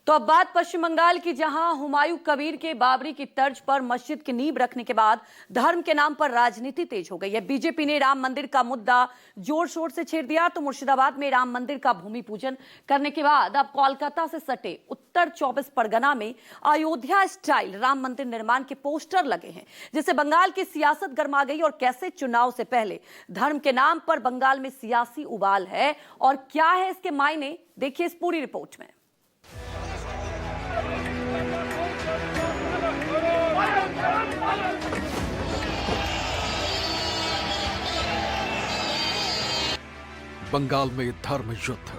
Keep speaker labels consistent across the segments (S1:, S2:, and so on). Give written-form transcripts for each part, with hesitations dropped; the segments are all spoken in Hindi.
S1: तो अब बात पश्चिम बंगाल की, जहां हुमायूं कबीर के बाबरी की तर्ज पर मस्जिद की नींव रखने के बाद धर्म के नाम पर राजनीति तेज हो गई है। बीजेपी ने राम मंदिर का मुद्दा जोर शोर से छेड़ दिया। तो मुर्शिदाबाद में राम मंदिर का भूमि पूजन करने के बाद अब कोलकाता से सटे उत्तर 24 परगना में अयोध्या स्टाइल राम मंदिर निर्माण के पोस्टर लगे हैं, जिससे बंगाल की सियासत गर्मा गई। और कैसे चुनाव से पहले धर्म के नाम पर बंगाल में सियासी उबाल है और क्या है इसके मायने, देखिए इस पूरी रिपोर्ट में।
S2: बंगाल में धर्म युद्ध,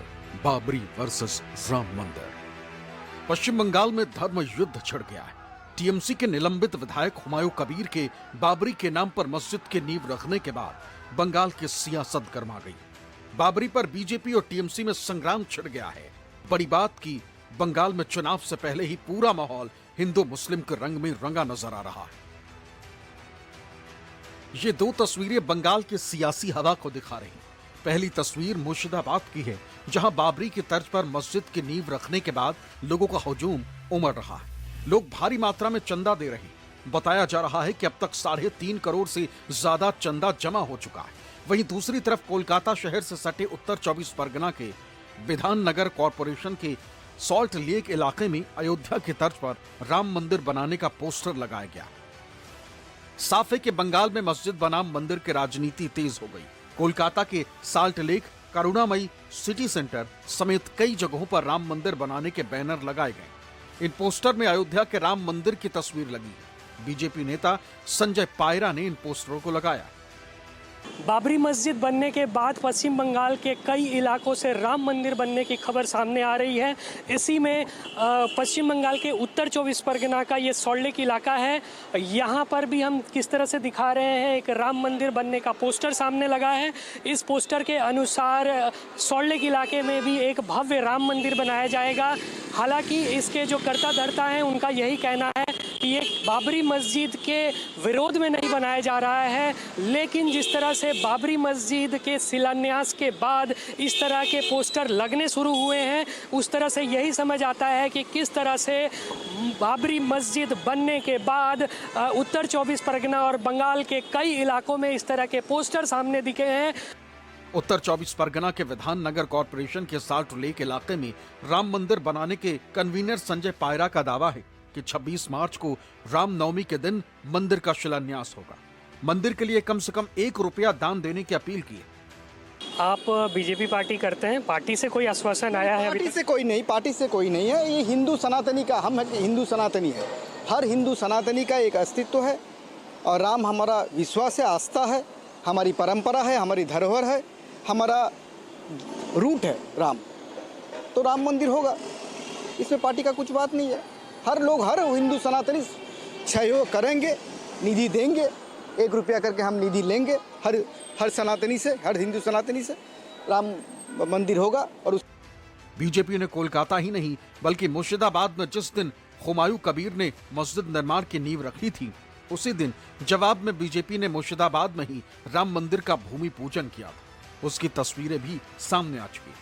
S2: बाबरी वर्सेस राम मंदिर। पश्चिम बंगाल में धर्म युद्ध छिड़ गया है। टीएमसी के निलंबित विधायक हुमायूं कबीर के बाबरी के नाम पर मस्जिद की नींव रखने के बाद बंगाल की सियासत गर्मा गई। बाबरी पर बीजेपी और टीएमसी में संग्राम छिड़ गया है। बड़ी बात की, बंगाल में चुनाव से पहले ही पूरा माहौल हिंदू मुस्लिम के रंग में रंगा नजर आ रहा है। ये दो तस्वीरें बंगाल की सियासी हवा को दिखा रही हैं। पहली तस्वीर मुर्शिदाबाद की है, जहां बाबरी की तर्ज पर मस्जिद की नींव रखने के बाद लोगों का हुजूम उमड़ रहा है। लोग भारी मात्रा में चंदा दे रहे हैं। बताया जा रहा है कि अब तक 3.5 करोड़ से ज्यादा चंदा जमा हो चुका है। वहीं दूसरी तरफ कोलकाता शहर से सटे उत्तर 24 परगना के विधान नगर कॉरपोरेशन के सॉल्ट लेक इलाके में अयोध्या की तर्ज पर राम मंदिर बनाने का पोस्टर लगाया गया। साफ है कि बंगाल में मस्जिद बनाम मंदिर की राजनीति तेज हो गई। कोलकाता के साल्ट लेक, करुणामयी सिटी सेंटर समेत कई जगहों पर राम मंदिर बनाने के बैनर लगाए गए। इन पोस्टर में अयोध्या के राम मंदिर की तस्वीर लगी है। बीजेपी नेता संजय पायरा ने इन पोस्टरों को लगाया।
S3: बाबरी मस्जिद बनने के बाद पश्चिम बंगाल के कई इलाकों से राम मंदिर बनने की खबर सामने आ रही है। इसी में पश्चिम बंगाल के उत्तर 24 परगना का ये सॉल्ट लेक इलाका है। यहाँ पर भी हम किस तरह से दिखा रहे हैं, एक राम मंदिर बनने का पोस्टर सामने लगा है। इस पोस्टर के अनुसार सॉल्ट लेक इलाके में भी एक भव्य राम मंदिर बनाया जाएगा। हालांकि इसके जो कर्ता धर्ता हैं उनका यही कहना है कि ये बाबरी मस्जिद के विरोध में नहीं बनाया जा रहा है, लेकिन जिस तरह से बाबरी मस्जिद के शिलान्यास के बाद इस तरह के पोस्टर लगने शुरू हुए हैं, उस तरह से यही समझ आता है कि किस तरह से बाबरी मस्जिद बनने के बाद उत्तर 24 परगना और बंगाल के कई इलाकों में इस तरह के पोस्टर सामने दिखे हैं।
S2: उत्तर 24 परगना के विधान नगर कॉरपोरेशन के साल्ट लेक इलाके में राम मंदिर बनाने के कन्वीनर संजय पायरा का दावा है कि 26 मार्च को रामनवमी के दिन मंदिर का शिलान्यास होगा। मंदिर के लिए कम से कम 1 रुपया दान देने की अपील की है।
S3: आप बीजेपी पार्टी करते हैं, पार्टी से कोई आश्वासन आया है?
S4: पार्टी से कोई नहीं है। ये हिंदू सनातनी का, हम हिंदू सनातनी है। हर हिंदू सनातनी का एक अस्तित्व है और राम हमारा विश्वास है, आस्था है, हमारी परंपरा है, हमारी धरोहर है, हमारा रूट है राम। तो राम मंदिर होगा, इसमें पार्टी का कुछ बात नहीं है। हर लोग, हर हिंदू सनातनी सहयोग करेंगे, निधि देंगे, 1 रुपया करके हम निधि लेंगे हर सनातनी से, हर हिंदू सनातनी से राम मंदिर होगा। और
S2: बीजेपी ने कोलकाता ही नहीं बल्कि मुर्शिदाबाद में जिस दिन हुमायूं कबीर ने मस्जिद निर्माण की नींव रखी थी, उसी दिन जवाब में बीजेपी ने मुर्शिदाबाद में ही राम मंदिर का भूमि पूजन किया था। उसकी तस्वीरें भी सामने आ चुकी।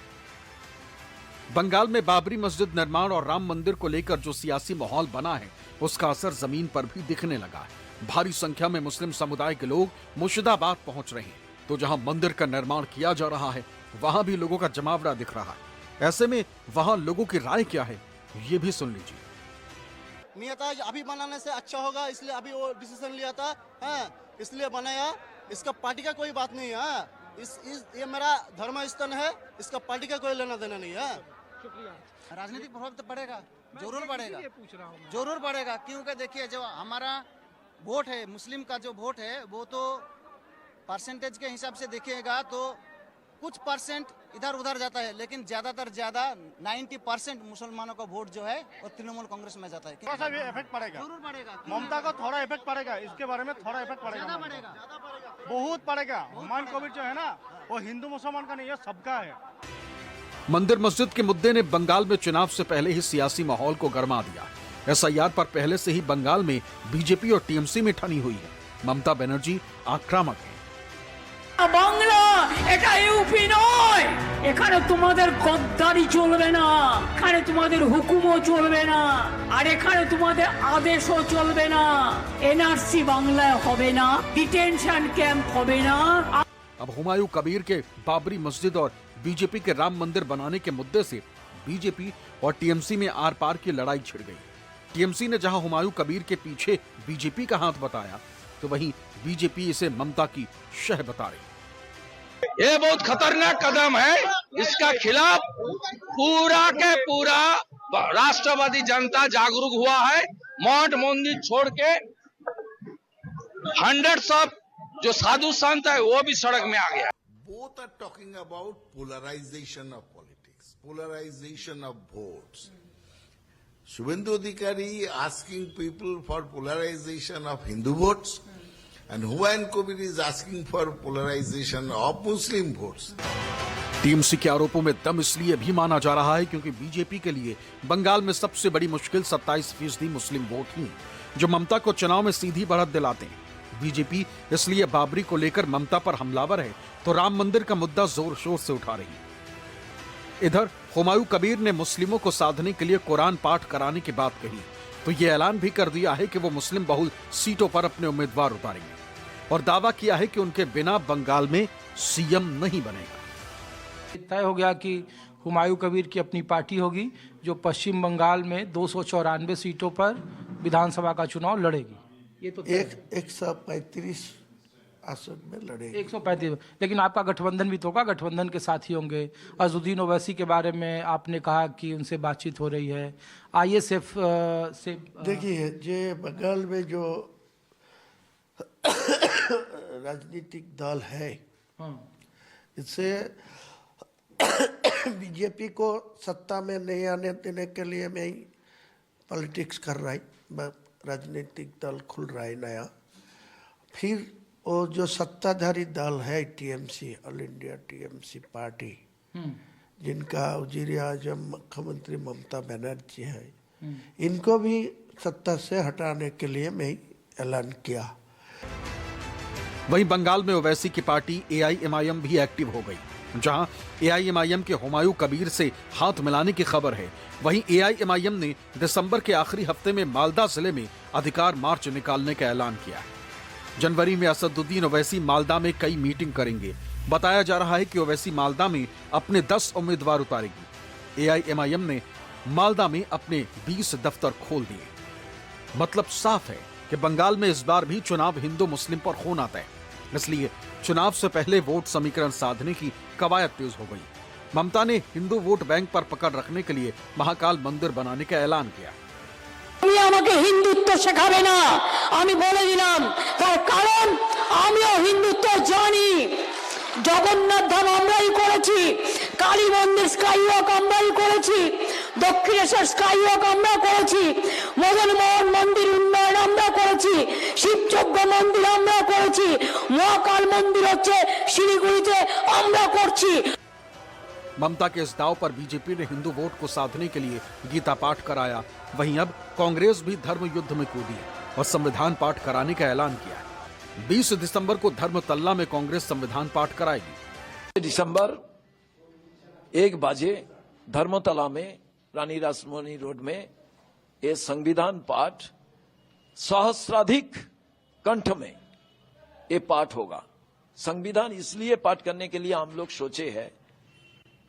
S2: बंगाल में बाबरी मस्जिद निर्माण और राम मंदिर को लेकर जो सियासी माहौल बना है, उसका असर जमीन पर भी दिखने लगा है। भारी संख्या में मुस्लिम समुदाय के लोग मुर्शिदाबाद पहुंच रहे हैं। तो जहां मंदिर का निर्माण किया जा रहा है, वहां भी लोगों का जमावड़ा दिख रहा है। ऐसे में वहां लोगों की राय क्या है, ये भी सुन लीजिए।
S5: नियता अभी बनाने से अच्छा होगा, इसलिए अभी वो डिसीजन लिया था, इसलिए बनाया। इसका पार्टी का कोई बात नहीं है। ये मेरा धर्म स्थल है, इसका पार्टी का कोई लेना देना नहीं है। राजनीतिक प्रभाव तो पड़ेगा, जरूर पड़ेगा, जरूर पड़ेगा। क्योंकि देखिए, जो हमारा वोट है, मुस्लिम का जो वोट है, वो तो परसेंटेज के हिसाब से देखिएगा तो कुछ परसेंट इधर उधर जाता है, लेकिन ज्यादातर 90% मुसलमानों का वोट जो है वो तृणमूल कांग्रेस में जाता है।
S6: थोड़ा सा भी इफेक्ट पड़ेगा,
S5: जरूर पड़ेगा।
S6: ममता को थोड़ा इफेक्ट पड़ेगा, इसके बारे में थोड़ा इफेक्ट पड़ेगा, बहुत पड़ेगा। हुमायूं कबीर जो है ना, वो हिंदू मुसलमान का नहीं है, सबका है।
S2: मंदिर मस्जिद के मुद्दे ने बंगाल में चुनाव से पहले ही सियासी माहौल को गरमा दिया। एसआईआर पर पहले से ही बंगाल में बीजेपी और टीएमसी में ठनी हुई है। ममता बनर्जी आक्रामक है।
S7: बांग्ला এটা ইউপি নয়, এখানে তোমাদের গদ্দারি চলবে না, এখানে তোমাদের হুকুমও চলবে না, আর এখানে তোমাদের আদেশও চলবে না। এনআরসি বাংলায় হবে না, ডিটেনশন ক্যাম্প হবে না।
S2: अब हुमायूं कबीर के बाबरी मस्जिद और बीजेपी के राम मंदिर बनाने के मुद्दे से बीजेपी और टीएमसी में आर पार की लड़ाई छिड़ गई। टीएमसी ने जहां हुमायूं कबीर के पीछे बीजेपी का हाथ बताया, तो वहीं बीजेपी इसे ममता की शह बता रही।
S8: ये बहुत खतरनाक कदम है। इसका खिलाफ पूरा के पूरा राष्ट्रवादी जनता जागरूक हुआ है। मठ मंदिर छोड़ के हंड्रेड्स ऑफ जो साधु संत है वो भी सड़क में आ गया।
S9: Both are talking about polarization of politics, polarization of votes. Shubhendu Adhikari asking people for polarization of Hindu votes, and Humayun Kabir is asking for polarization of Muslim votes.
S2: TMC के आरोपों में दम इसलिए भी माना जा रहा है क्योंकि बीजेपी के लिए बंगाल में सबसे बड़ी मुश्किल 27% मुस्लिम वोट ही, जो ममता को चुनाव में सीधी बढ़त दिलाते हैं। बीजेपी इसलिए बाबरी को लेकर ममता पर हमलावर है, तो राम मंदिर का मुद्दा जोर शोर से उठा रही है। इधर हुमायूं कबीर ने मुस्लिमों को साधने के लिए कुरान पाठ कराने की बात कही, तो ये ऐलान भी कर दिया है कि वो मुस्लिम बहुल सीटों पर अपने उम्मीदवार उतारेंगे और दावा किया है कि उनके बिना बंगाल में सीएम नहीं बनेगा।
S10: तय हो गया कि हुमायूं कबीर की अपनी पार्टी होगी जो पश्चिम बंगाल में 294 सीटों पर विधानसभा का चुनाव लड़ेगी। ये तो
S9: 135 आसन में लड़ेगी।
S10: 135, लेकिन आपका गठबंधन भी तो होगा, गठबंधन के साथी होंगे। अजुद्दीन ओवैसी के बारे में आपने कहा कि उनसे बातचीत हो रही है। आईएसएफ से
S9: देखिए, जे बंगाल में जो राजनीतिक दल है, इससे बीजेपी को सत्ता में नहीं आने देने के लिए मैं पॉलिटिक्स कर रहा है, राजनीतिक दल खुल रहा है नया। फिर वो जो सत्ताधारी दल है TMC, all India TMC party, जिनका वजीर आजम मुख्यमंत्री ममता बनर्जी है, इनको भी सत्ता से हटाने के लिए मैं ऐलान किया।
S2: वहीं बंगाल में ओवैसी की पार्टी एआईएमआईएम भी एक्टिव हो गई। जहां एआईएमआईएम के हुमायूं कबीर से हाथ मिलाने की खबर है, वहीं एआईएमआईएम ने दिसंबर के आखिरी हफ्ते में मालदा जिले में अधिकार मार्च निकालने का ऐलान किया है। जनवरी में असदुद्दीन ओवैसी मालदा में कई मीटिंग करेंगे। बताया जा रहा है कि ओवैसी मालदा में अपने 10 उम्मीदवार उतारेगी। एआईएमआईएम ने मालदा में अपने 20 दफ्तर खोल दिए। मतलब साफ है कि बंगाल में इस बार भी चुनाव हिंदू मुस्लिम पर होना तय, इसलिए चुनाव से पहले वोट समीकरण साधने की कवायद तेज हो गई। ममता ने हिंदू वोट बैंक पर पकड़ रखने के लिए महाकाल मंदिर बनाने का ऐलान किया।
S7: তুমি আমাকে হিন্দুত্ব শেখাবে না, আমি বলে দিলাম, তার কারণ আমিও হিন্দুত্ব জানি। জগন্নাথ ধাম আমরাই করেছি, কালী মন্দির স্কাইওয়াক আমরাই করেছি, দক্ষিণেশ্বর স্কাইওয়াক আমরা করেছি, মদন মোহন মন্দির উন্নয়ন আমরা করেছি, শিবযজ্ঞ মন্দির আমরা করেছি, মহাকাল মন্দির হচ্ছে শিলিগুড়িতে আমরা করছি।
S2: ममता के इस दाव पर बीजेपी ने हिंदू वोट को साधने के लिए गीता पाठ कराया। वहीं अब कांग्रेस भी धर्म युद्ध में कूदी और संविधान पाठ कराने का ऐलान किया है। 20 दिसंबर को धर्मतल्ला में कांग्रेस संविधान पाठ कराएगी।
S11: दिसंबर 1 बजे धर्मतला में रानी रासमणी रोड में ये संविधान पाठ सहस्राधिक कंठ में ये पाठ होगा। संविधान इसलिए पाठ करने के लिए हम लोग सोचे हैं,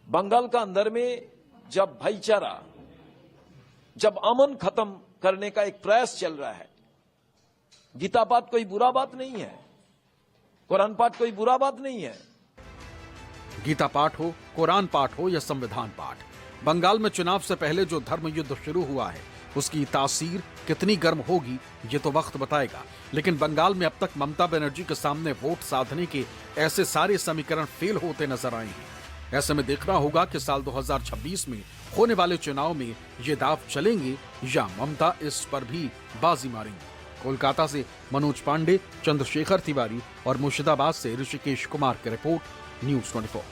S11: बंगाल का अंदर में जब भाईचारा, जब अमन खत्म करने का एक प्रयास चल रहा है, गीता पाठ कोई बुरा बात नहीं है, कुरान पाठ कोई बुरा बात नहीं है।
S2: गीता पाठ हो, कुरान पाठ हो या संविधान पाठ, बंगाल में चुनाव से पहले जो धर्म युद्ध शुरू हुआ है उसकी तासीर कितनी गर्म होगी ये तो वक्त बताएगा। लेकिन बंगाल में अब तक ममता बनर्जी के सामने वोट साधने के ऐसे सारे समीकरण फेल होते नजर आए हैं। ऐसे में देखना होगा कि साल 2026 में होने वाले चुनाव में ये दाव चलेंगे या ममता इस पर भी बाजी मारेंगे। कोलकाता से मनोज पांडे, चंद्रशेखर तिवारी और मुर्शिदाबाद से ऋषिकेश कुमार की रिपोर्ट, न्यूज़ 24।